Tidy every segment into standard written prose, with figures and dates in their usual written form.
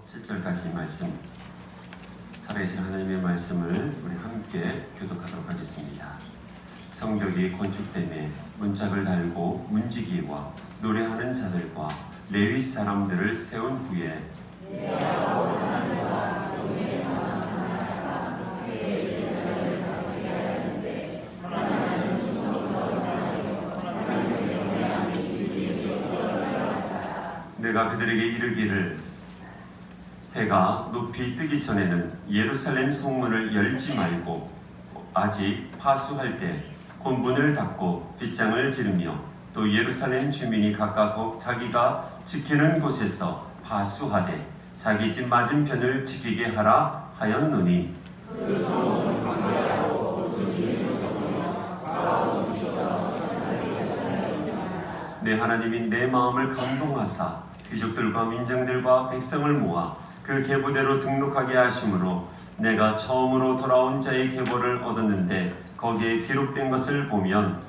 7절까지 말씀, 살아계신 하나님의 말씀을 우리 함께 교독하도록 하겠습니다. 성벽이 건축됨에 문짝을 달고 문지기와 노래하는 자들과 레위 사람들을 세운 후에 내가 그들에게 이르기를 해가 높이 뜨기 전에는 예루살렘 성문을 열지 말고 아직 파수할 때 곧 문을 닫고 빗장을 지르며 또 예루살렘 주민이 각각 자기가 지키는 곳에서 파수하되 자기 집 맞은편을 지키게 하라 하였노니 내 하나님이 내 마음을 감동하사 귀족들과 민정들과 백성을 모아 그 계보대로 등록하게 하심으로 내가 처음으로 돌아온 자의 계보를 얻었는데 거기에 기록된 것을 보면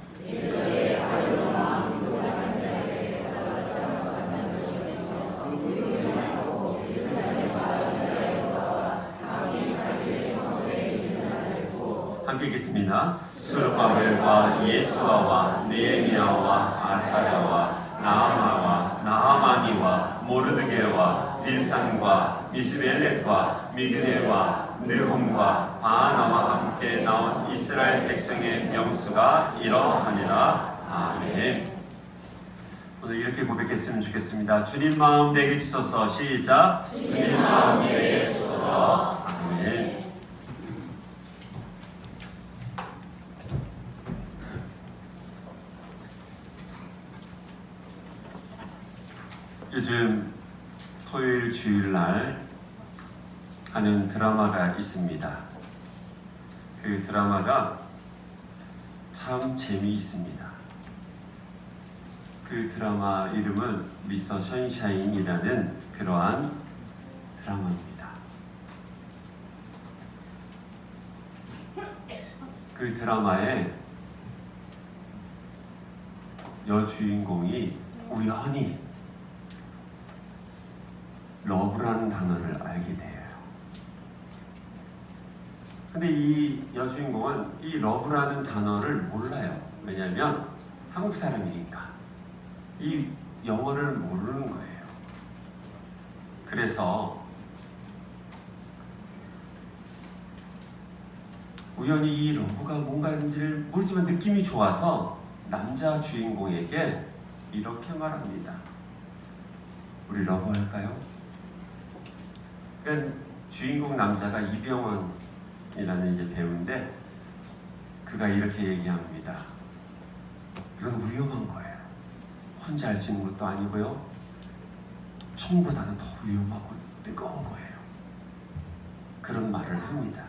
함께 읽겠습니다. 스룹바벨과 예수아와 느헤미야와 아사랴와 나아마와 나하마니와 모르드게와 빌산과 미스벨렛과 미그네와 느훔과 바하나와 함께 나온 이스라엘 백성의 명수가 이러하니라. 아멘. 오늘 이렇게 고백했으면 좋겠습니다. 주님 마음 되게 주소서. 시작. 주님 마음 되게 주소서. 아멘. 요즘 토요일 주일날 하는 드라마가 있습니다. 그 드라마가 참 재미있습니다. 그 드라마 이름은 미스터 션샤인이라는 그러한 드라마입니다. 그 드라마의 여주인공이 우연히 러브라는 단어를 알게 돼요. 근데 이 여주인공은 이 러브라는 단어를 몰라요. 왜냐하면 한국 사람이니까 이 영어를 모르는 거예요. 그래서 우연히 이 러브가 뭔가인지를 모르지만 느낌이 좋아서 남자 주인공에게 이렇게 말합니다. 우리 러브 할까요? 그러니까 주인공 남자가 이병헌이라는 이제 배우인데 그가 이렇게 얘기합니다. 이건 위험한 거예요. 혼자 할 수 있는 것도 아니고요. 총보다도 더 위험하고 뜨거운 거예요. 그런 말을 합니다.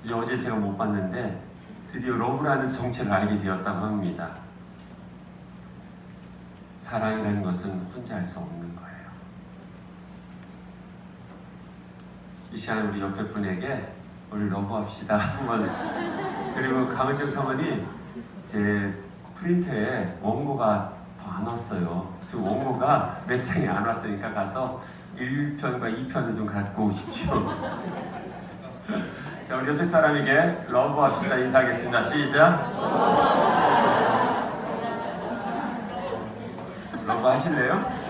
이제 어제 제가 못 봤는데 드디어 러브라는 정체를 알게 되었다고 합니다. 사랑이라는 것은 혼자 할 수 없는 거예요. 이 시간에 우리 옆에 분에게 우리 러브합시다 한번. 그리고 강은정 사모님 제 프린터에 원고가 더 안 왔어요. 지금 원고가 몇 장이 안 왔으니까 가서 1편과 2편을 좀 갖고 오십시오. 자, 우리 옆에 사람에게 러브합시다 인사하겠습니다. 시작. 러브 하실래요?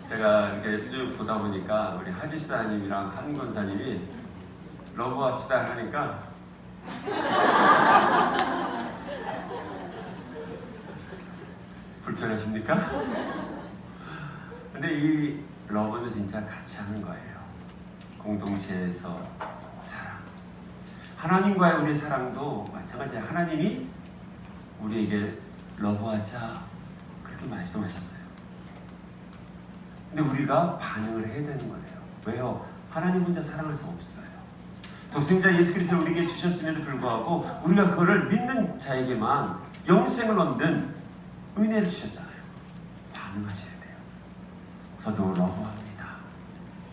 제가 이렇게 쭉 보다 보니까 우리 하집사님이랑 한 권사님이 러브합시다 하니까 불편하십니까? 근데 이 러브는 진짜 같이 하는 거예요. 공동체에서 사랑. 하나님과의 우리 사랑도 마찬가지예요. 하나님이 우리에게 러브하자 그렇게 말씀하셨어요. 근데 우리가 반응을 해야 되는 거예요. 왜요? 하나님 혼자 사랑할 수 없어요. 독생자 예수 그리스도를 우리에게 주셨음에도 불구하고 우리가 그거를 믿는 자에게만 영생을 얻는 은혜를 주셨잖아요. 반응하셔야 돼요. 저도 러브합니다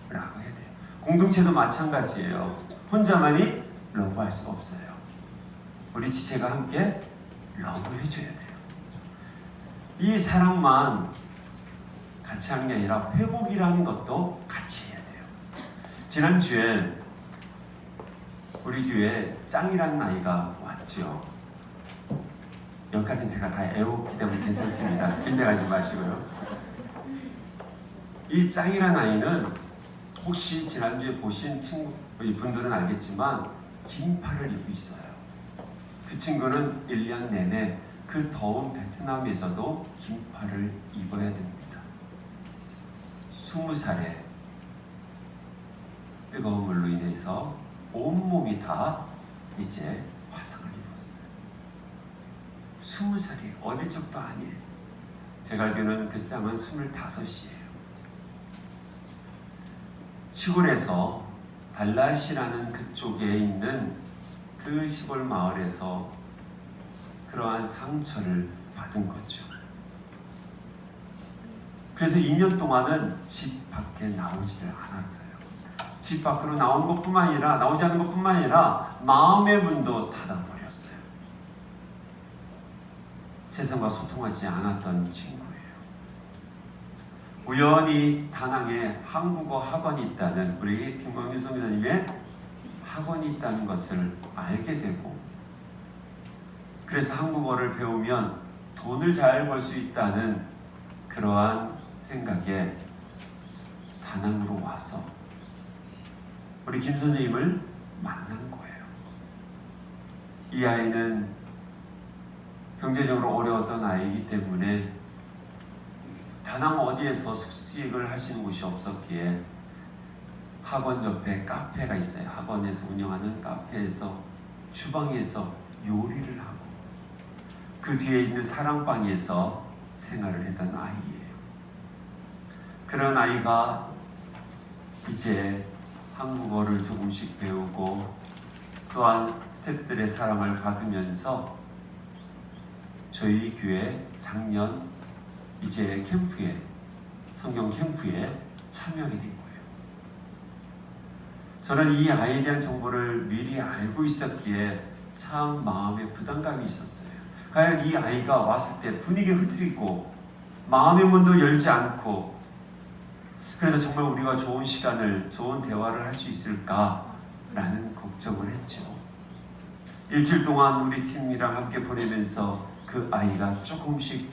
라고 해야 돼요. 공동체도 마찬가지예요. 혼자만이 러브할 수가 없어요. 우리 지체가 함께 러브해줘야 돼요. 이 사랑만 같이 하는 게 아니라 회복이라는 것도 같이 해야 돼요. 지난주에 우리 교회에 짱이라는 아이가 왔죠. 여기까지는 제가 다 애웠기 때문에 괜찮습니다. 긴장하지 마시고요. 이 짱이라는 아이는 혹시 지난주에 보신 분들은 알겠지만 긴팔을 입고 있어요. 그 친구는 1년 내내 그 더운 베트남에서도 긴팔을 입어야 됩니다. 20살에 뜨거운 물로 인해서 온몸이 다 이제 화상을 입었어요. 20살이 어릴 적도 아니에요. 제가 알기로는 그때 아마 25이에요. 시골에서 달라시라는 그쪽에 있는 그 시골 마을에서 그러한 상처를 받은 거죠. 그래서 2년 동안은 집 밖에 나오지를 않았어요. 집 밖으로 나오는 것뿐만 아니라 나오지 않는 것뿐만 아니라 마음의 문도 닫아버렸어요. 세상과 소통하지 않았던 친구예요. 우연히 다낭에 한국어 학원이 있다는 우리 김광윤 선교사님의 학원이 있다는 것을 알게 되고, 그래서 한국어를 배우면 돈을 잘 벌 수 있다는 그러한 생각에 다낭으로 와서 우리 김 선생님을 만난 거예요. 이 아이는 경제적으로 어려웠던 아이이기 때문에 다낭 어디에서 숙식을 하시는 곳이 없었기에 학원 옆에 카페가 있어요. 학원에서 운영하는 카페에서 주방에서 요리를 하고 그 뒤에 있는 사랑방에서 생활을 했던 아이예요. 그런 아이가 이제 한국어를 조금씩 배우고 또한 스태프들의 사랑을 받으면서 저희 교회 작년 이제 캠프에, 성경 캠프에 참여하게 된 거예요. 저는 이 아이에 대한 정보를 미리 알고 있었기에 참 마음에 부담감이 있었어요. 과연 이 아이가 왔을 때 분위기를 흐트리고 마음의 문도 열지 않고, 그래서 정말 우리가 좋은 시간을, 좋은 대화를 할 수 있을까라는 걱정을 했죠. 일주일 동안 우리 팀이랑 함께 보내면서 그 아이가 조금씩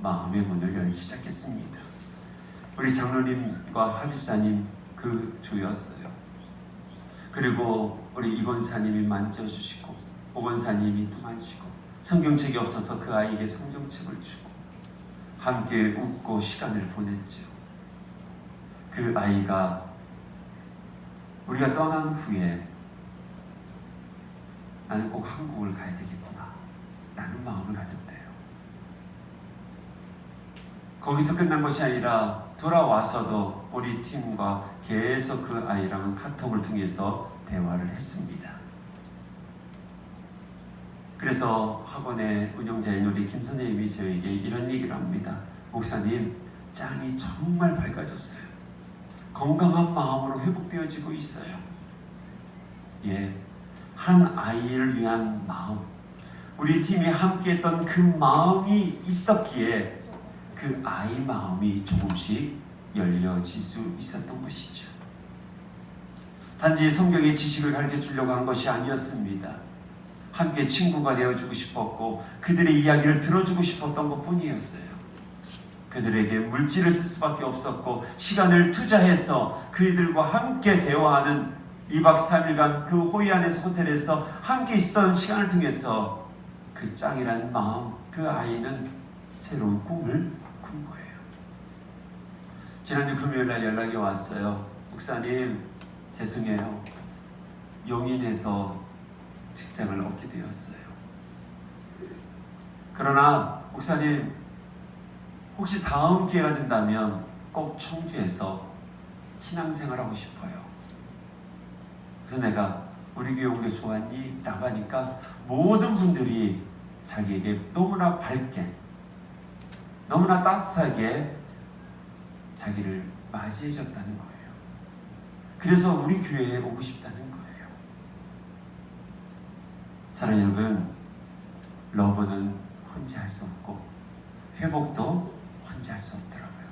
마음의 문을 열기 시작했습니다. 우리 장로님과 하집사님 그 조였어요. 그리고 우리 이권사님이 만져주시고 오권사님이 또 만지고, 성경책이 없어서 그 아이에게 성경책을 주고 함께 웃고 시간을 보냈죠. 그 아이가 우리가 떠난 후에 나는 꼭 한국을 가야 되겠구나 라는 마음을 가졌대요. 거기서 끝난 것이 아니라 돌아와서도 우리 팀과 계속 그 아이랑은 카톡을 통해서 대화를 했습니다. 그래서 학원의 운영자인 우리 김 선생님이 저에게 이런 얘기를 합니다. 목사님, 짱이 정말 밝아졌어요. 건강한 마음으로 회복되어지고 있어요. 예, 한 아이를 위한 마음, 우리 팀이 함께했던 그 마음이 있었기에 그 아이 마음이 조금씩 열려질 수 있었던 것이죠. 단지 성경의 지식을 가르쳐 주려고 한 것이 아니었습니다. 함께 친구가 되어주고 싶었고 그들의 이야기를 들어주고 싶었던 것뿐이었어요. 그들에게 물질을 쓸 수밖에 없었고 시간을 투자해서 그들과 함께 대화하는 2박 3일간 그 호이안에서 호텔에서 함께 있었던 시간을 통해서 그 짱이라는 마음, 그 아이는 새로운 꿈을 꾼 거예요. 지난주 금요일날 연락이 왔어요. 목사님, 죄송해요. 용인에서 직장을 얻게 되었어요. 그러나 목사님, 혹시 다음 기회가 된다면 꼭 청주에서 신앙생활하고 싶어요. 그래서 내가 우리 교회 온 게 좋았니? 라고 하니까 모든 분들이 자기에게 너무나 밝게, 너무나 따뜻하게 자기를 맞이해 줬다는 거예요. 그래서 우리 교회에 오고 싶다는 거예요. 사랑하는 여러분, 러브는 혼자 할 수 없고 회복도 혼자 할 수 없더라고요.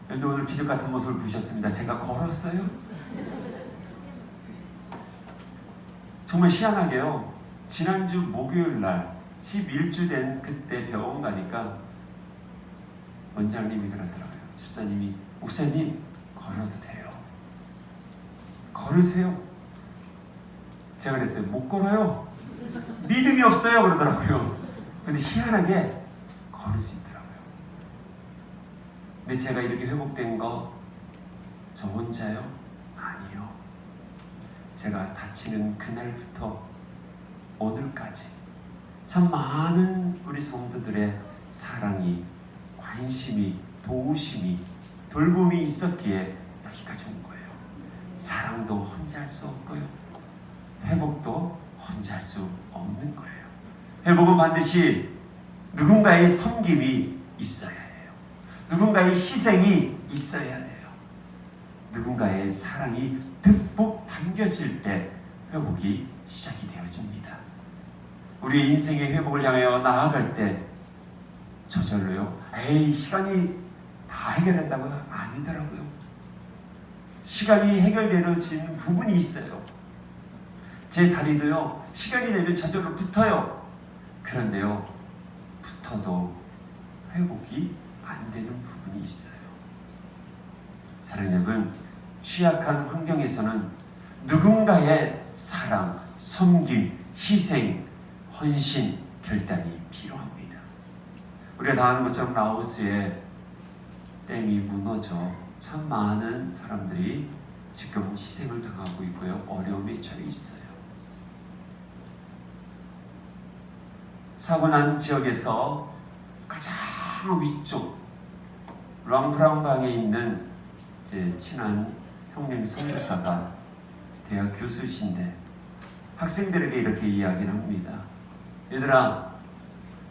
근데 오늘 기적 같은 모습을 보셨습니다. 제가 걸었어요. 정말 희한하게요. 지난주 목요일 날 11주 된 그때 병원 가니까 원장님이 그러더라고요. 집사님이 목사님 걸어도 돼요. 걸으세요. 제가 그랬어요. 못 걸어요. 믿음이 없어요. 그러더라고요. 근데 희한하게 걸을 수 있더라고요. 근데 제가 이렇게 회복된 거 저 혼자요? 아니요. 제가 다치는 그날부터 오늘까지 참 많은 우리 성도들의 사랑이, 관심이, 도우심이, 돌봄이 있었기에 여기까지 온 거예요. 사랑도 혼자 할 수 없고요. 회복도 혼자 할 수 없는 거예요. 회복은 반드시 누군가의 섬김이 있어야 해요. 누군가의 희생이 있어야 돼요. 누군가의 사랑이 듬뿍 담겨질 때 회복이 시작이 되어집니다. 우리의 인생의 회복을 향하여 나아갈 때 저절로요. 에이, 시간이 다 해결한다고요? 아니더라고요. 시간이 해결되어지는 부분이 있어요. 제 다리도요, 시간이 되면 저절로 붙어요. 그런데요, 붙어도 회복이 안 되는 부분이 있어요. 사랑하는 여러분, 취약한 환경에서는 누군가의 사랑, 섬김, 희생, 헌신, 결단이 필요합니다. 우리가 다 아는 것처럼 라오스의 댐이 무너져 참 많은 사람들이 지금 희생을 당하고 있고요. 어려움에 처해 있어요. 사고 난 지역에서 가장 위쪽 랑프랑방에 있는 제 친한 형님 선교사가 대학 교수이신데 학생들에게 이렇게 이야기를 합니다. 얘들아,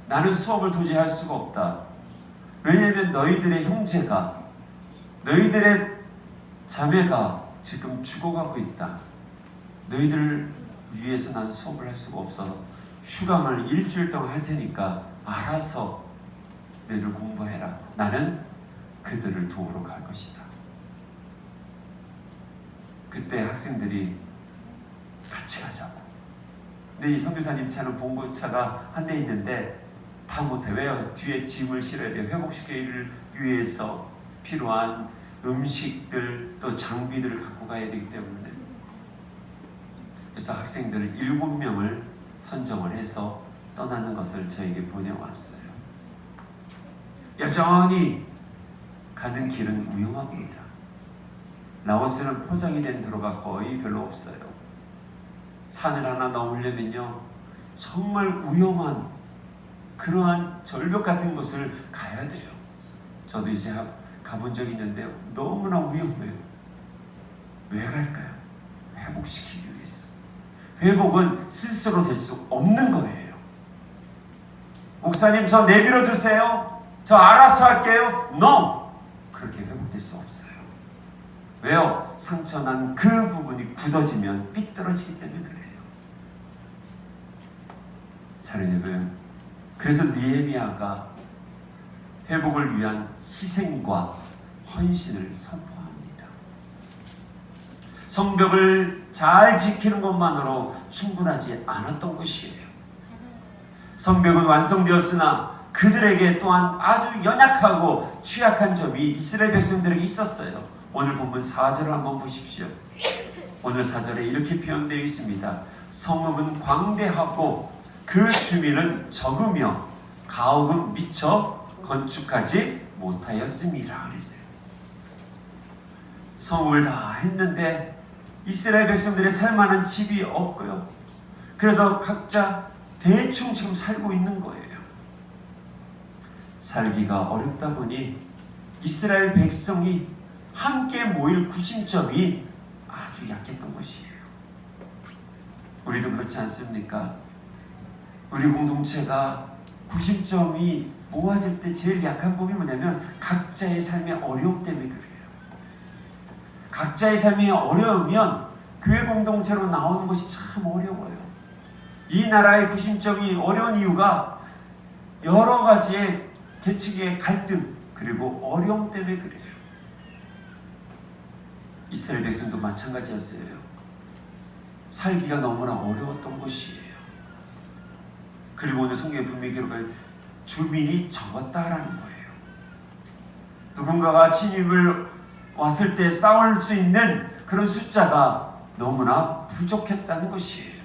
나는 수업을 도저히 할 수가 없다. 왜냐하면 너희들의 형제가, 너희들의 자매가 지금 죽어가고 있다. 너희들 위해서 난 수업을 할 수가 없어. 휴강을 일주일 동안 할 테니까 알아서 너희들 공부해라. 나는 그들을 도우러 갈 것이다. 그때 학생들이 같이 가자고. 근데 이 선교사님 차는 봉고차가 한 대 있는데 다 못해. 왜요? 뒤에 짐을 실어야 돼요. 회복시키기를 위해서 필요한 음식들 또 장비들을 갖고 가야 되기 때문에. 그래서 학생들을 7명을 선정을 해서 떠나는 것을 저에게 보내왔어요. 여전히 가는 길은 위험합니다. 라오스는 포장이 된 도로가 거의 별로 없어요. 산을 하나 넘으려면요, 정말 위험한 그러한 절벽 같은 곳을 가야 돼요. 저도 이제 가본 적이 있는데요, 너무나 위험해요. 왜 갈까요? 회복시키기 위해서. 회복은 스스로 될 수 없는 거예요. 목사님, 저 내버려 두세요. 저 알아서 할게요. No! 그렇게 회복될 수 없어요. 왜요? 상처난 그 부분이 굳어지면 삐뚤어지기 때문에 그래요. 사랑하는 여러분, 그래서 느헤미야가 회복을 위한 희생과 헌신을 선포합니다. 성벽을 잘 지키는 것만으로 충분하지 않았던 것이에요. 성벽은 완성되었으나 그들에게 또한 아주 연약하고 취약한 점이 이스라엘 백성들에게 있었어요. 오늘 본문 4절을 한번 보십시오. 오늘 4절에 이렇게 표현되어 있습니다. 성읍은 광대하고 그 주민은 적으며 가옥은 미처 건축하지 못하였습니다. 그랬어요. 성읍을 다 했는데 이스라엘 백성들의 살만한 집이 없고요. 그래서 각자 대충 지금 살고 있는 거예요. 살기가 어렵다 보니 이스라엘 백성이 함께 모일 구심점이 아주 약했던 것이에요. 우리도 그렇지 않습니까? 우리 공동체가 구심점이 모아질 때 제일 약한 부분이 뭐냐면 각자의 삶의 어려움 때문에 그래요. 각자의 삶이 어려우면 교회 공동체로 나오는 것이 참 어려워요. 이 나라의 구심점이 어려운 이유가 여러 가지의 계층의 갈등 그리고 어려움 때문에 그래요. 이스라엘 백성도 마찬가지였어요. 살기가 너무나 어려웠던 곳이에요. 그리고 오늘 성경에 분명히 기록한 주민이 적었다라는 거예요. 누군가가 침입을 왔을 때 싸울 수 있는 그런 숫자가 너무나 부족했다는 것이에요.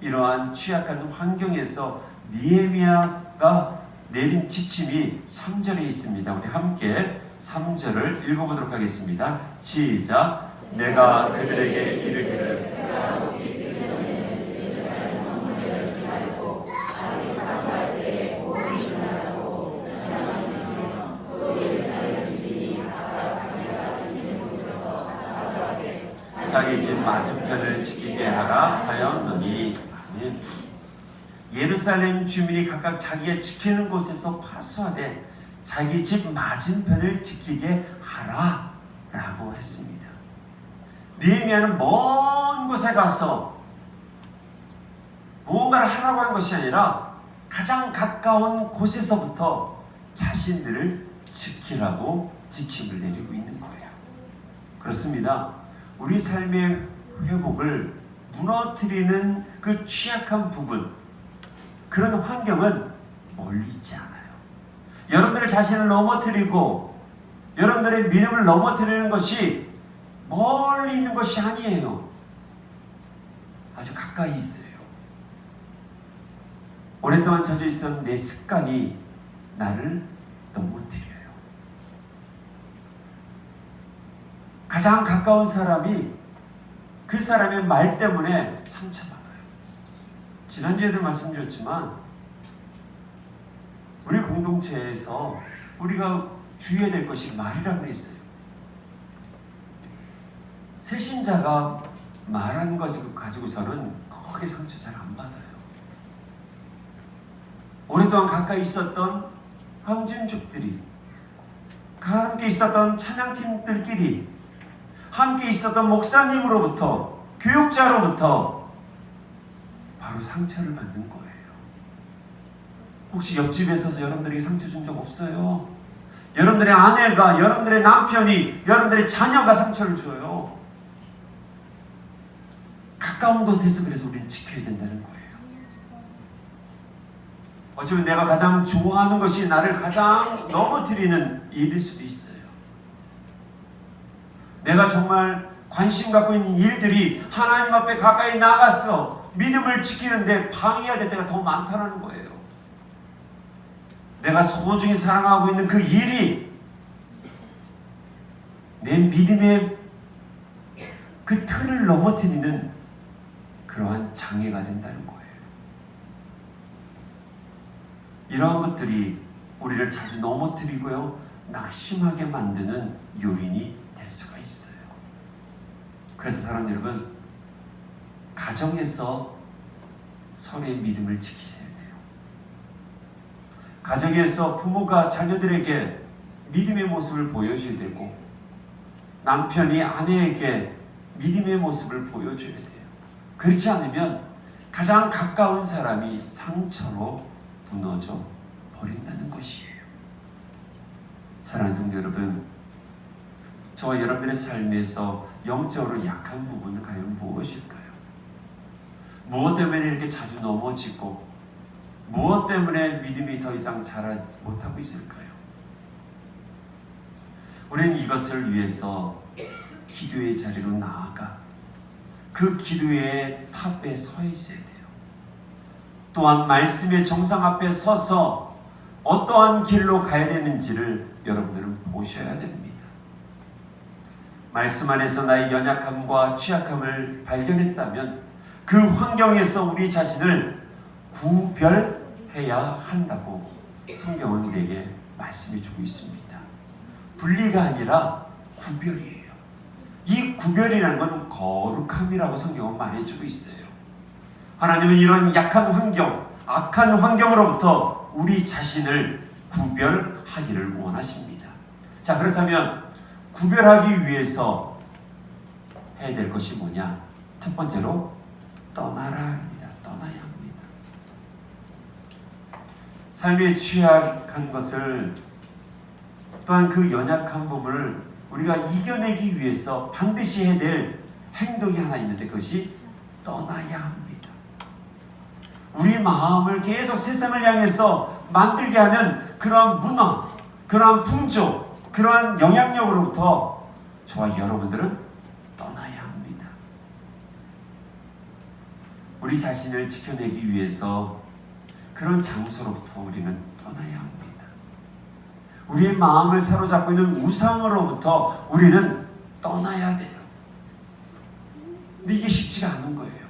이러한 취약한 환경에서 느헤미야가 내린 지침이 3절에 있습니다. 우리 함께 3절을 읽어보도록 하겠습니다. 시작. 내가 그들에게 이르기를 자기 집 맞은편을 지키게 하라 하였노니. 아멘. 예루살렘 주민이 각각 자기가 지키는 곳에서 파수하되 자기 집 맞은편을 지키게 하라 라고 했습니다. 느헤미야는 먼 곳에 가서 무언가를 하라고 한 것이 아니라 가장 가까운 곳에서부터 자신들을 지키라고 지침을 내리고 있는 거예요. 그렇습니다. 우리 삶의 회복을 무너뜨리는 그 취약한 부분, 그런 환경은 멀리 있지 않아요. 여러분들 자신을 넘어뜨리고 여러분들의 믿음을 넘어뜨리는 것이 멀리 있는 것이 아니에요. 아주 가까이 있어요. 오랫동안 젖어 있었던 내 습관이 나를 넘어뜨려요. 가장 가까운 사람이 그 사람의 말 때문에 상처받아요. 지난주에도 말씀드렸지만 우리 공동체에서 우리가 주의해야 될 것이 말이라고 했어요. 새신자가 말한 거 가지고서는 크게 상처 잘 안 받아요. 오랫동안 가까이 있었던 황진족들이, 함께 있었던 찬양팀들끼리, 함께 있었던 목사님으로부터, 교육자로부터 바로 상처를 받는 거예요. 혹시 옆집에서 여러분들에게 상처 준 적 없어요? 여러분들의 아내가, 여러분들의 남편이, 여러분들의 자녀가 상처를 줘요. 가까운 곳에서 그래서 우리는 지켜야 된다는 거예요. 어쩌면 내가 가장 좋아하는 것이 나를 가장 넘어뜨리는 일일 수도 있어요. 내가 정말 관심 갖고 있는 일들이 하나님 앞에 가까이 나가서 믿음을 지키는데 방해해야 될 때가 더 많다는 거예요. 내가 소중히 사랑하고 있는 그 일이 내 믿음의 그 틀을 넘어뜨리는 그러한 장애가 된다는 거예요. 이러한 것들이 우리를 자주 넘어뜨리고요, 낙심하게 만드는 요인이 될 수가 있어요. 그래서 사랑하는 여러분, 가정에서 서로의 믿음을 지키셔야 돼요. 가정에서 부모가 자녀들에게 믿음의 모습을 보여줘야 되고, 남편이 아내에게 믿음의 모습을 보여줘야 돼요. 그렇지 않으면 가장 가까운 사람이 상처로 무너져 버린다는 것이에요. 사랑하는 성도 여러분, 저와 여러분들의 삶에서 영적으로 약한 부분은 과연 무엇일까요? 무엇 때문에 이렇게 자주 넘어지고, 무엇 때문에 믿음이 더 이상 자라지 못하고 있을까요? 우리는 이것을 위해서 기도의 자리로 나아가 그 기도의 탑에 서 있어야 돼요. 또한 말씀의 정상 앞에 서서 어떠한 길로 가야 되는지를 여러분들은 보셔야 됩니다. 말씀 안에서 나의 연약함과 취약함을 발견했다면 그 환경에서 우리 자신을 구별해야 한다고 성경은 우리에게 말씀해주고 있습니다. 분리가 아니라 구별이에요. 이 구별이라는 건 거룩함이라고 성경은 말해주고 있어요. 하나님은 이런 약한 환경, 악한 환경으로부터 우리 자신을 구별하기를 원하십니다. 자, 그렇다면 구별하기 위해서 해야 될 것이 뭐냐? 첫 번째로 떠나라 합니다. 떠나야 합니다. 삶에 취약한 것을, 또한 그 연약한 부분을 우리가 이겨내기 위해서 반드시 해야 될 행동이 하나 있는데 그것이 떠나야 합니다. 우리 마음을 계속 세상을 향해서 만들게 하는 그러한 문화, 그러한 풍조, 그러한 영향력으로부터 저와 여러분들은 떠나야 합니다. 우리 자신을 지켜내기 위해서 그런 장소로부터 우리는 떠나야 합니다. 우리의 마음을 사로잡고 있는 우상으로부터 우리는 떠나야 돼요. 근데 이게 쉽지가 않은 거예요.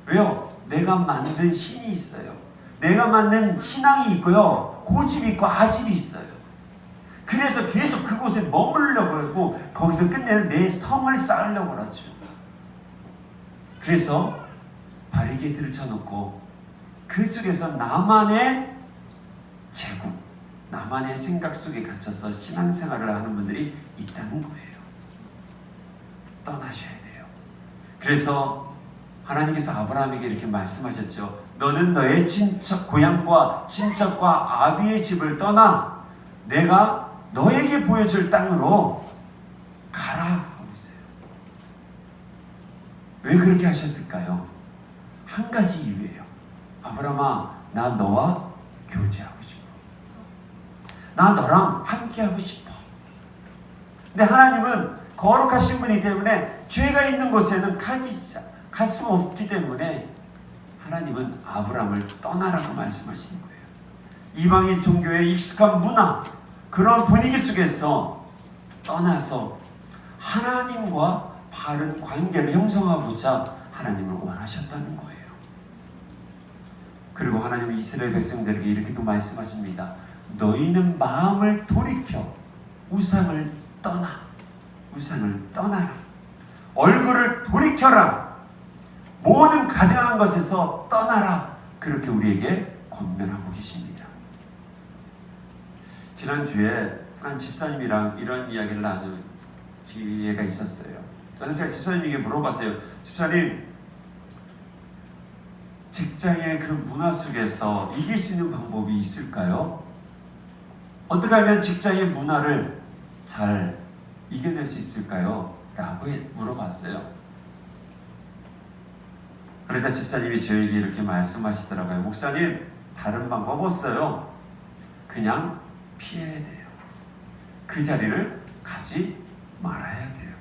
왜요? 내가 만든 신이 있어요. 내가 만든 신앙이 있고요. 고집이 있고 아집이 있어요. 그래서 계속 그곳에 머무르려고 하고 거기서 끝내는 내 성을 쌓으려고 하죠. 그래서 바리게 들쳐놓고 그 속에서 나만의 제국, 나만의 생각 속에 갇혀서 신앙생활을 하는 분들이 있다는 거예요. 떠나셔야 돼요. 그래서 하나님께서 아브라함에게 이렇게 말씀하셨죠. 너는 너의 친척, 고향과 친척과 아비의 집을 떠나 내가 너에게 보여줄 땅으로 가라 하고 있어요. 왜 그렇게 하셨을까요? 한 가지 이유예요. 아브라함아, 나 너와 교제하고 싶어. 나 너랑 함께하고 싶어. 근데 하나님은 거룩하신 분이기 때문에 죄가 있는 곳에는 갈 수 없기 때문에 하나님은 아브라함을 떠나라고 말씀하시는 거예요. 이방인 종교의 익숙한 문화, 그런 분위기 속에서 떠나서 하나님과 바른 관계를 형성하고자 하나님을 원하셨다는 거예요. 그리고 하나님은 이스라엘 백성들에게 이렇게도 말씀하십니다. 너희는 마음을 돌이켜 우상을 떠나라. 얼굴을 돌이켜라. 모든 가증한 것에서 떠나라. 그렇게 우리에게 권면하고 계십니다. 지난주에 한 집사님이랑 이런 이야기를 나눈 기회가 있었어요. 그래서 제가 집사님에게 물어봤어요. 집사님, 직장의 그 문화 속에서 이길 수 있는 방법이 있을까요? 어떻게 하면 직장의 문화를 잘 이겨낼 수 있을까요? 라고 물어봤어요. 그러다 집사님이 저에게 이렇게 말씀하시더라고요. 목사님, 다른 방법 없어요. 그냥 피해야 돼요. 그 자리를 가지 말아야 돼요.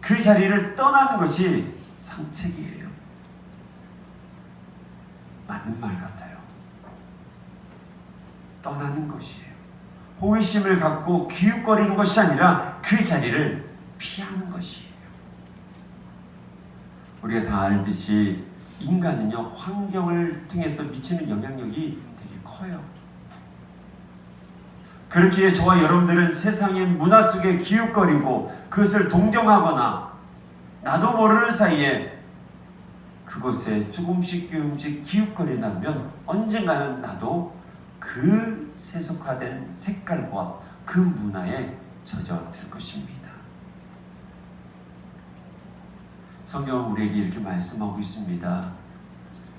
그 자리를 떠나는 것이 상책이에요. 맞는 말 같아요. 떠나는 것이에요. 호기심을 갖고 기웃거리는 것이 아니라 그 자리를 피하는 것이에요. 우리가 다 알듯이 인간은요, 환경을 통해서 미치는 영향력이 되게 커요. 그렇기에 저와 여러분들은 세상의 문화 속에 기웃거리고 그것을 동경하거나 나도 모르는 사이에 그곳에 조금씩 기웃거린다면 언젠가는 나도 그 세속화된 색깔과 그 문화에 젖어들 것입니다. 성경은 우리에게 이렇게 말씀하고 있습니다.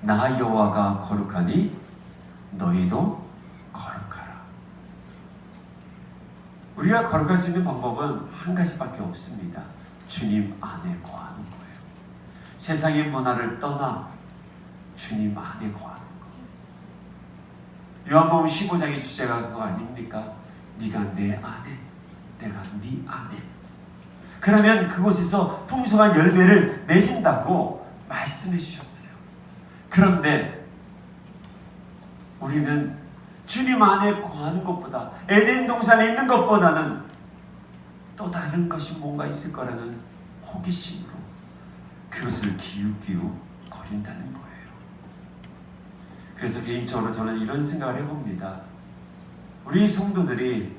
나 여호와가 거룩하니 너희도 거룩하라. 우리가 거룩할 수 있는 방법은 한 가지밖에 없습니다. 주님 안에 거하는 거예요. 세상의 문화를 떠나 주님 안에 거하는 거. 요한복음 15장의 주제가 그거 아닙니까? 네가 내 안에, 내가 네 안에. 그러면 그곳에서 풍성한 열매를 맺는다고 말씀해 주셨어요. 그런데 우리는 주님 안에 거하는 것보다, 에덴 동산에 있는 것보다는 또 다른 것이 뭔가 있을 거라는 호기심으로 그것을 기웃기웃거린다는 거예요. 그래서 개인적으로 저는 이런 생각을 해봅니다. 우리 성도들이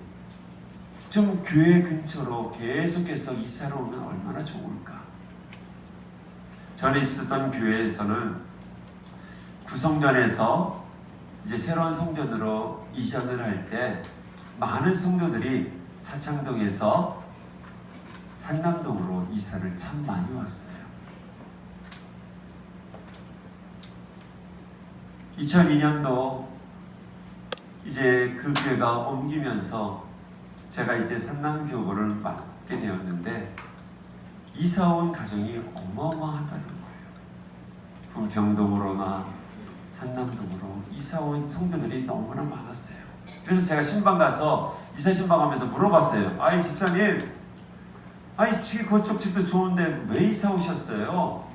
좀 교회 근처로 계속해서 이사를 오면 얼마나 좋을까. 전에 있었던 교회에서는 구성전에서 이제 새로운 성전으로 이전을 할 때 많은 성도들이 사창동에서 산남동으로 이사를 참 많이 왔어요. 2002년도 이제 그 교회가 옮기면서 제가 이제 산남교구를 맡게 되었는데 이사 온 가정이 어마어마하다는 거예요. 부평동으로나 산남동으로 이사 온 성도들이 너무나 많았어요. 그래서 제가 신방 가서 이사 신방하면서 물어봤어요. 아이 집사님, 아이 집 그쪽 집도 좋은데 왜 이사 오셨어요?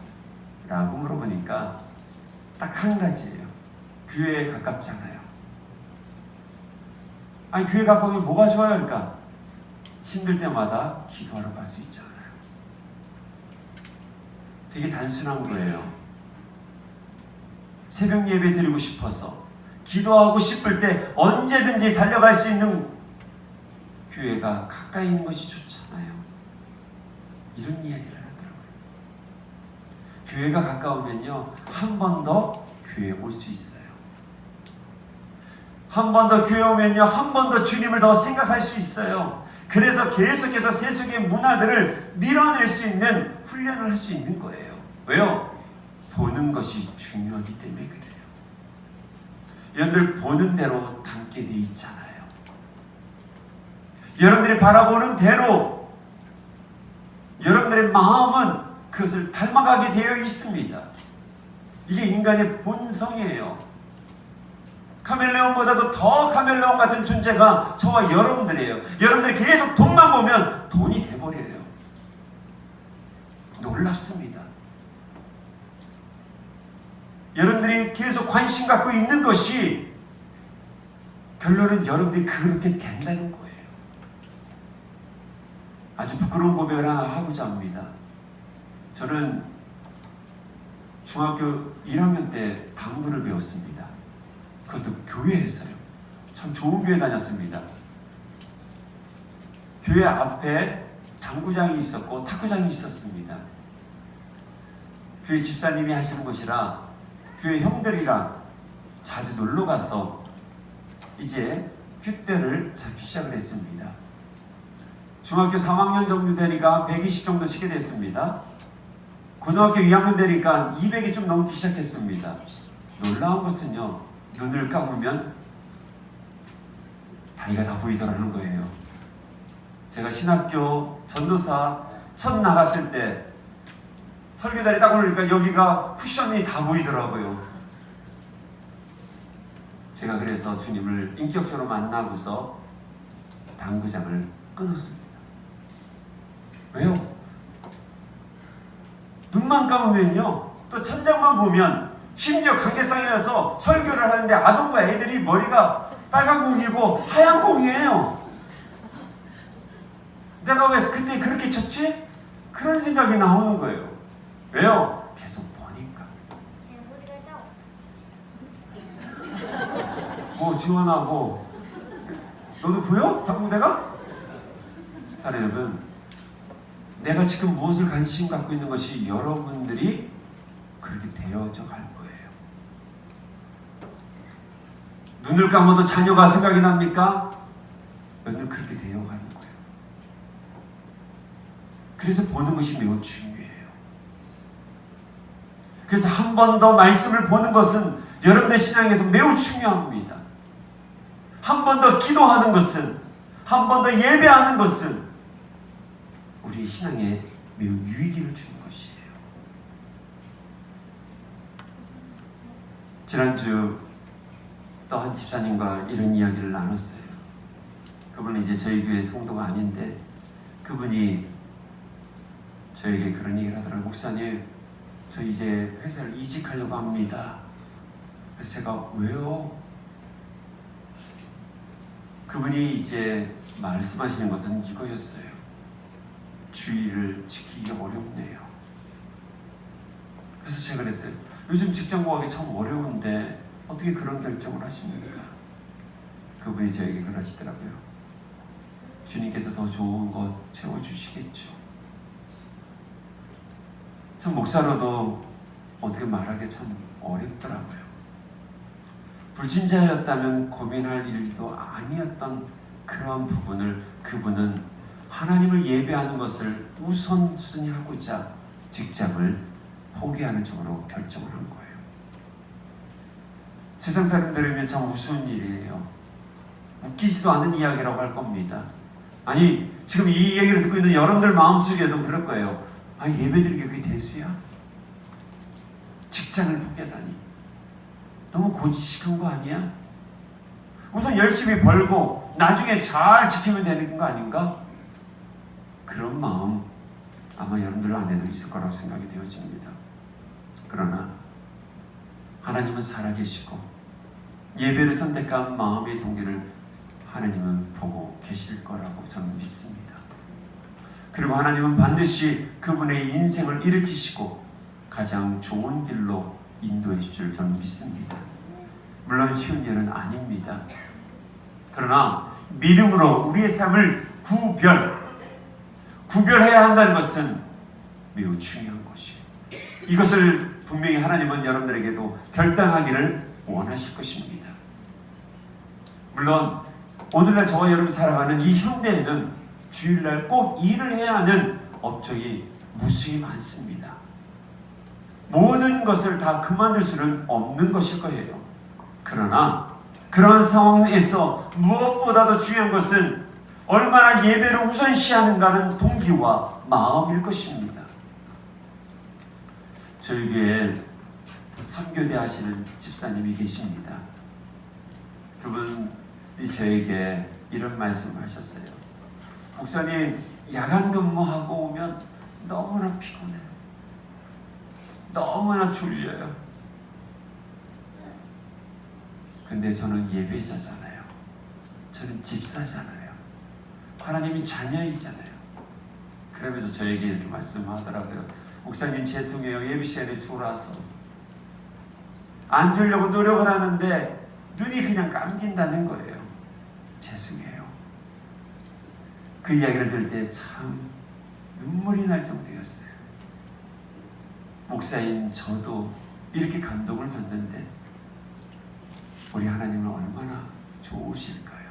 라고 물어보니까 딱 한 가지예요. 교회에 가깝잖아요. 아니 교회 가까우면 뭐가 좋아요? 그러니까 힘들 때마다 기도하러 갈 수 있잖아요. 되게 단순한 거예요. 새벽 예배 드리고 싶어서 기도하고 싶을 때 언제든지 달려갈 수 있는 교회가 가까이 있는 것이 좋잖아요. 이런 이야기를 하더라고요. 교회가 가까우면요, 한 번 더 교회에 올 수 있어요. 한 번 더 교회 오면요, 한 번 더 주님을 더 생각할 수 있어요. 그래서 계속해서 세속의 문화들을 밀어낼 수 있는 훈련을 할 수 있는 거예요. 왜요? 보는 것이 중요하기 때문에 그래요. 여러분들 보는 대로 담게 돼 있잖아요. 여러분들이 바라보는 대로 여러분들의 마음은 그것을 닮아가게 되어 있습니다. 이게 인간의 본성이에요. 카멜레온보다도 더 카멜레온 같은 존재가 저와 여러분들이에요. 여러분들이 계속 돈만 보면 돈이 돼버려요. 놀랍습니다. 여러분들이 계속 관심 갖고 있는 것이 결론은 여러분들이 그렇게 된다는 거예요. 아주 부끄러운 고백을 하나 하고자 합니다. 저는 중학교 1학년 때 당구를 배웠습니다. 그것도 교회에서요. 참 좋은 교회 다녔습니다. 교회 앞에 당구장이 있었고 탁구장이 있었습니다. 교회 집사님이 하시는 것이라 교회 형들이랑 자주 놀러 가서 이제 큐대를 잡기 시작을 했습니다. 중학교 3학년 정도 되니까 120 정도 치게 됐습니다. 고등학교 2학년 되니까 200이 좀 넘기 시작했습니다. 놀라운 것은요, 눈을 감으면 다리가 다 보이더라는 거예요. 제가 신학교 전도사 첫 나갔을 때 설교자리 딱 오르니까 여기가 쿠션이 다 보이더라고요. 제가 그래서 주님을 인격적으로 만나고서 당구장을 끊었습니다. 왜요? 눈만 감으면요, 또 천장만 보면, 심지어 관계성에 가서 설교를 하는데 아동과 애들이 머리가 빨간 공이고 하얀 공이에요. 내가 왜 그때 그렇게 쳤지? 그런 생각이 나오는 거예요. 왜요? 계속 보니까. 지원하고 너도 보여? 당구대가? 사랑 여러분, 내가 지금 무엇을 관심 갖고 있는 것이 여러분들이 그렇게 되어져 갈 거예요. 눈을 감아도 자녀가 생각이 납니까? 여러분 그렇게 되어가는 거예요. 그래서 보는 것이 매우 중요해요. 그래서 한 번 더 말씀을 보는 것은 여러분의 신앙에서 매우 중요합니다. 한 번 더 기도하는 것은, 한 번 더 예배하는 것은 우리 신앙에 매우 유익을 주는 것이에요. 지난주 또 한 집사님과 이런 이야기를 나눴어요. 그분은 이제 저희 교회 성도가 아닌데 그분이 저에게 그런 얘기를 하더라고요. 목사님, 저 이제 회사를 이직하려고 합니다. 그래서 제가 왜요? 그분이 이제 말씀하시는 것은 이거였어요. 주의를 지키기가 어렵네요. 그래서 제가 그랬어요. 요즘 직장 구하기 참 어려운데 어떻게 그런 결정을 하십니까? 그분이 저에게 그러시더라고요. 주님께서 더 좋은 것 채워주시겠죠. 참 목사로도 어떻게 말하기 참 어렵더라고요. 불신자였다면 고민할 일도 아니었던 그러한 부분을 그분은 하나님을 예배하는 것을 우선순위하고자 직장을 포기하는 쪽으로 결정을 한 거예요. 세상 사람 들으면 참 우스운 일이에요. 웃기지도 않은 이야기라고 할 겁니다. 아니 지금 이 얘기를 듣고 있는 여러분들 마음속에도 그럴 거예요. 아니 예배드리는 게 그게 대수야? 직장을 포기하다니 너무 고지식한 거 아니야? 우선 열심히 벌고 나중에 잘 지키면 되는 거 아닌가? 그런 마음 아마 여러분들 안에도 있을 거라고 생각이 되어집니다. 그러나 하나님은 살아계시고 예배를 선택한 마음의 동기를 하나님은 보고 계실 거라고 저는 믿습니다. 그리고 하나님은 반드시 그분의 인생을 일으키시고 가장 좋은 길로 인도해 주실 저는 믿습니다. 물론 쉬운 일은 아닙니다. 그러나 믿음으로 우리의 삶을 구별해야 한다는 것은 매우 중요한 것이에요. 이것을 분명히 하나님은 여러분들에게도 결단하기를 원하실 것입니다. 물론 오늘날 저와 여러분이 살아가는 이 현대에는 주일날 꼭 일을 해야 하는 업종이 무수히 많습니다. 모든 것을 다 그만둘 수는 없는 것일 거예요. 그러나 그런 상황에서 무엇보다도 중요한 것은 얼마나 예배를 우선시하는가는 동기와 마음일 것입니다. 저희 교회에 선교대 하시는 집사님이 계십니다. 그분이 저에게 이런 말씀을 하셨어요. 목사님, 야간 근무하고 오면 너무나 피곤해요. 너무나 졸려요. 근데 저는 예배자잖아요. 저는 집사잖아요. 하나님이 자녀이잖아요. 그러면서 저에게 이렇게 말씀하더라고요. 목사님 죄송해요. 예배 시간에 졸아서 안 졸려고 노력을 하는데 눈이 그냥 감긴다는 거예요. 죄송해요. 그 이야기를 들을 때 참 눈물이 날 정도였어요. 목사인 저도 이렇게 감동을 받는데 우리 하나님은 얼마나 좋으실까요?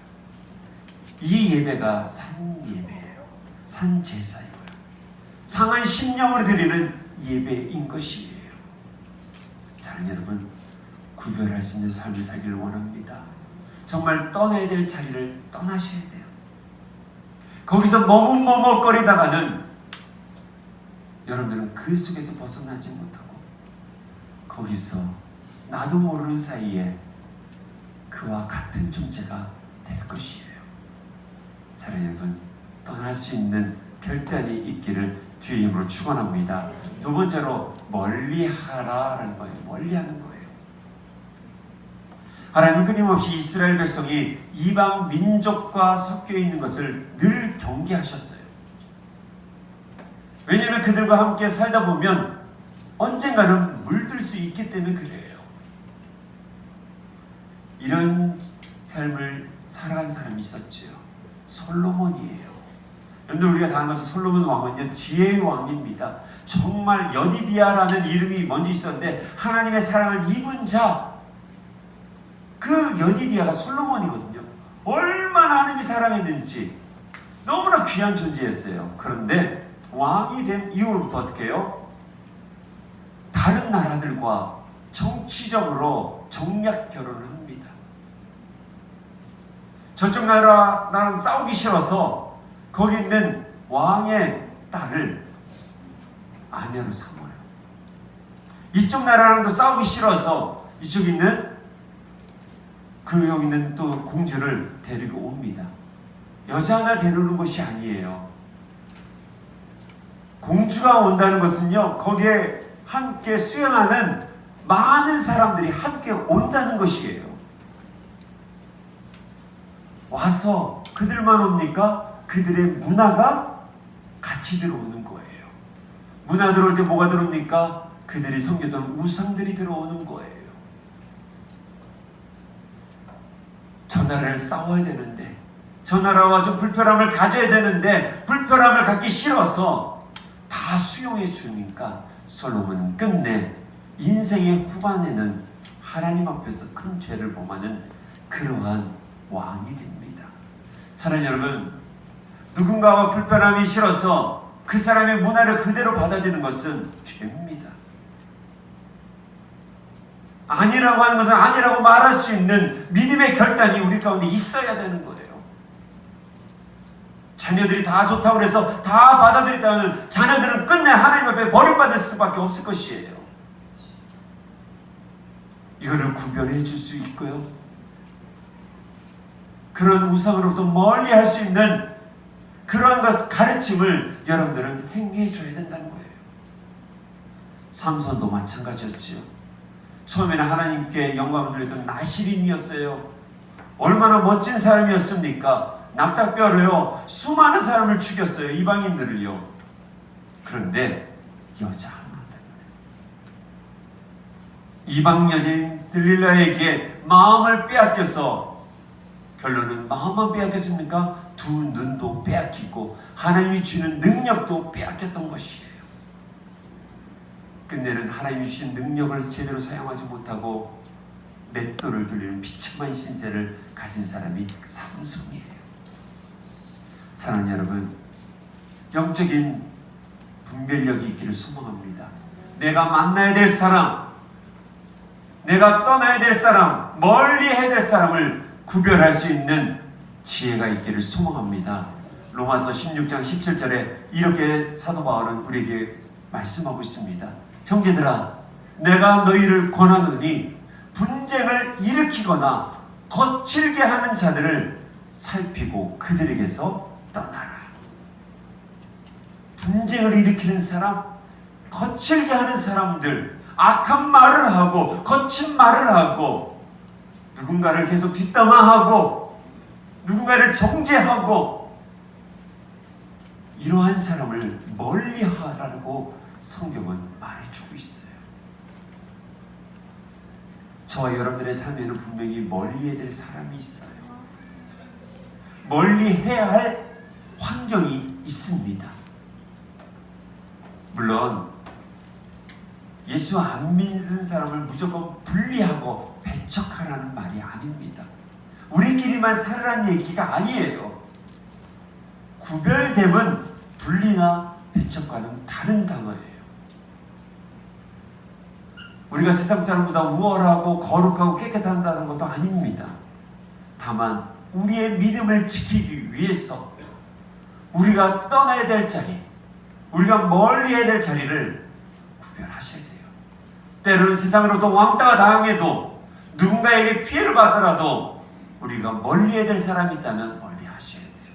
이 예배가 산 예배예요. 산 제사예요. 상한 심령으로 드리는 예배인 것이에요. 사랑하는 여러분, 구별할 수 있는 삶을 살기를 원합니다. 정말 떠나야 될 자리를 떠나셔야 돼요. 거기서 머뭇머뭇거리다가는 여러분들은 그 속에서 벗어나지 못하고 거기서 나도 모르는 사이에 그와 같은 존재가 될 것이에요. 사랑하는 여러분, 떠날 수 있는 결단이 있기를 주의 이름으로 축원합니다. 두 번째로 멀리하라라는 거예요. 멀리하는 거예요. 하나님 끊임없이 이스라엘 백성이 이방 민족과 섞여 있는 것을 늘 경계하셨어요. 왜냐하면 그들과 함께 살다 보면 언젠가는 물들 수 있기 때문에 그래요. 이런 삶을 살아간 사람이 있었죠. 솔로몬이에요. 여러분들 우리가 다 아는 것은 솔로몬 왕은요 지혜의 왕입니다. 정말 여디디아라는 이름이 먼저 있었는데 하나님의 사랑을 입은 자, 그 여디디아가 솔로몬이거든요. 얼마나 하나님이 사랑했는지 너무나 귀한 존재였어요. 그런데 왕이 된 이후부터 어떻게 해요? 다른 나라들과 정치적으로 정략 결혼을 합니다. 저쪽 나라랑 싸우기 싫어서 거기 있는 왕의 딸을 아내로 삼아요. 이쪽 나라랑도 싸우기 싫어서 이쪽에 있는 여기 있는 또 공주를 데리고 옵니다. 여자 하나 데려오는 것이 아니에요. 공주가 온다는 것은요, 거기에 함께 수행하는 많은 사람들이 함께 온다는 것이에요. 와서 그들만 옵니까? 그들의 문화가 같이 들어오는 거예요. 문화 들어올 때 뭐가 들어옵니까? 그들이 섬기던 우상들이 들어오는 거예요. 저 나라를 싸워야 되는데, 저 나라와 좀 불편함을 가져야 되는데 불편함을 갖기 싫어서 다 수용해 주니까 솔로몬은 끝내 인생의 후반에는 하나님 앞에서 큰 죄를 범하는 그러한 왕이 됩니다. 사랑하는 여러분, 누군가와 불편함이 싫어서 그 사람의 문화를 그대로 받아들이는 것은 죄입니다. 아니라고 하는 것은 아니라고 말할 수 있는 믿음의 결단이 우리 가운데 있어야 되는 거예요. 자녀들이 다 좋다고 해서 다 받아들였다면 자녀들은 끝내 하나님 앞에 버림받을 수밖에 없을 것이에요. 이거를 구별해 줄 수 있고요. 그런 우상으로부터 멀리 할 수 있는 그러한 가르침을 여러분들은 행해 줘야 된다는 거예요. 삼손도 마찬가지였지요. 처음에는 하나님께 영광을 돌렸던 나실인이었어요. 얼마나 멋진 사람이었습니까? 낙타뼈로요 수많은 사람을 죽였어요. 이방인들을요. 그런데 여자 하나 때문에 이방 여자인 들릴라에게 마음을 빼앗겨서 결론은 마음만 빼앗겼습니까? 두 눈도 빼앗기고 하나님이 주는 능력도 빼앗겼던 것이에요. 끝내는 하나님이 주신 능력을 제대로 사용하지 못하고 맷돌을 돌리는 비참한 신세를 가진 사람이 삼손이에요. 사랑하는 여러분, 영적인 분별력이 있기를 소망합니다. 내가 만나야 될 사람, 내가 떠나야 될 사람, 멀리 해야 될 사람을 구별할 수 있는 지혜가 있기를 소망합니다. 로마서 16장 17절에 이렇게 사도 바울은 우리에게 말씀하고 있습니다. 형제들아, 내가 너희를 권하노니 분쟁을 일으키거나 거칠게 하는 자들을 살피고 그들에게서 떠나라. 분쟁을 일으키는 사람, 거칠게 하는 사람들, 악한 말을 하고 거친 말을 하고 누군가를 계속 뒷담화하고 누군가를 정죄하고 이러한 사람을 멀리하라고 성경은 말해주고 있어요. 저와 여러분들의 삶에는 분명히 멀리해야 될 사람이 있어요. 멀리해야 할 환경이 있습니다. 물론 예수 안 믿는 사람을 무조건 분리하고 배척하라는 말이 아닙니다. 우리끼리만 살으라는 얘기가 아니에요. 구별됨은 분리나 배척과는 다른 단어예요. 우리가 세상 사람보다 우월하고 거룩하고 깨끗하다는 것도 아닙니다. 다만 우리의 믿음을 지키기 위해서 우리가 떠나야 될 자리, 우리가 멀리 해야 될 자리를 구별하셔야 돼요. 때로는 세상으로부터 왕따가 당해도 누군가에게 피해를 받더라도 우리가 멀리 해야 될 사람이 있다면 멀리 하셔야 돼요.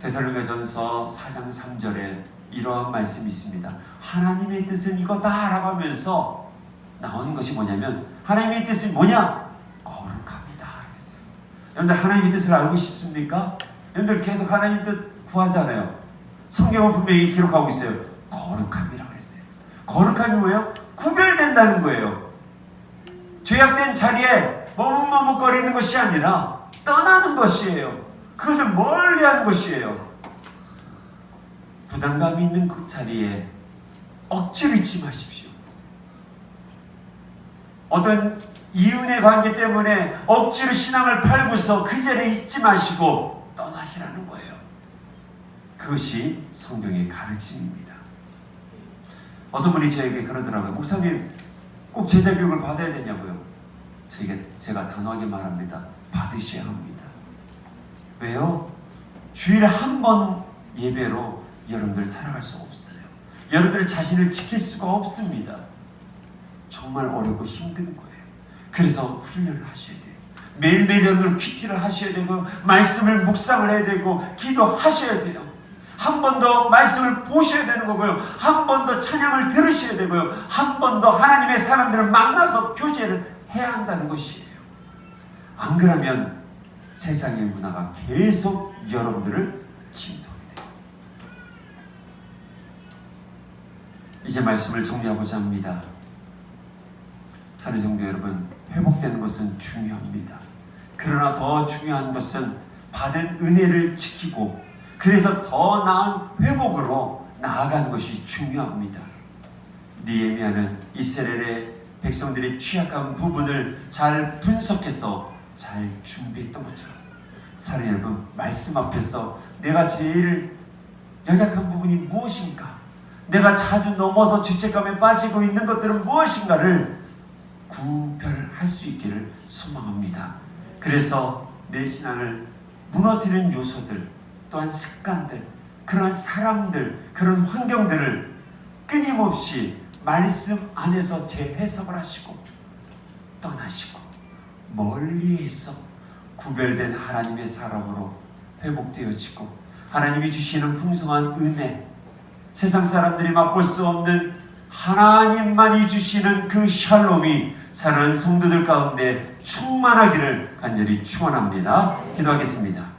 데살로니가전서 4장 3절에 이러한 말씀이 있습니다. 하나님의 뜻은 이거다 라고 하면서 나오는 것이 뭐냐면 하나님의 뜻이 뭐냐? 거룩합니다. 그랬어요. 여러분들 하나님의 뜻을 알고 싶습니까? 여러분들 계속 하나님 뜻 구하잖아요. 성경은 분명히 기록하고 있어요. 거룩함이라고 했어요. 거룩함이 뭐예요? 구별된다는 거예요. 죄악된 자리에 머뭇머뭇거리는 것이 아니라 떠나는 것이에요. 그것을 멀리하는 것이에요. 부담감이 있는 그 자리에 억지로 있지 마십시오. 어떤 이윤의 관계 때문에 억지로 신앙을 팔고서 그 자리에 있지 마시고 떠나시라는 거예요. 그것이 성경의 가르침입니다. 어떤 분이 저에게 그러더라고요. 목사님, 꼭 제자 교육을 받아야 되냐고요. 제가 단호하게 말합니다. 받으셔야 합니다. 왜요? 주일에 한 번 예배로 여러분들 살아갈 수 없어요. 여러분들 자신을 지킬 수가 없습니다. 정말 어렵고 힘든 거예요. 그래서 훈련을 하셔야 돼요. 매일매일 여러분들 큐티를 하셔야 되고 말씀을 묵상을 해야 되고 기도하셔야 돼요. 한 번 더 말씀을 보셔야 되는 거고요. 한 번 더 찬양을 들으셔야 되고요. 한 번 더 하나님의 사람들을 만나서 교제를 해야 한다는 것이에요. 안 그러면 세상의 문화가 계속 여러분들을 침투하게 돼요. 이제 말씀을 정리하고자 합니다. 사는 성도 여러분, 회복되는 것은 중요합니다. 그러나 더 중요한 것은 받은 은혜를 지키고 그래서 더 나은 회복으로 나아가는 것이 중요합니다. 느헤미야는 이스라엘의 백성들의 취약한 부분을 잘 분석해서 잘 준비했던 것처럼 사랑하는 여러분, 말씀 앞에서 내가 제일 연약한 부분이 무엇인가, 내가 자주 넘어서 죄책감에 빠지고 있는 것들은 무엇인가를 구별할 수 있기를 소망합니다. 그래서 내 신앙을 무너뜨리는 요소들, 또한 습관들, 그런 사람들, 그런 환경들을 끊임없이 말씀 안에서 재해석을 하시고 떠나시고 멀리에서 구별된 하나님의 사람으로 회복되어지고 하나님이 주시는 풍성한 은혜, 세상 사람들이 맛볼 수 없는 하나님만이 주시는 그 샬롬이 사랑하는 성도들 가운데 충만하기를 간절히 축원합니다. 기도하겠습니다.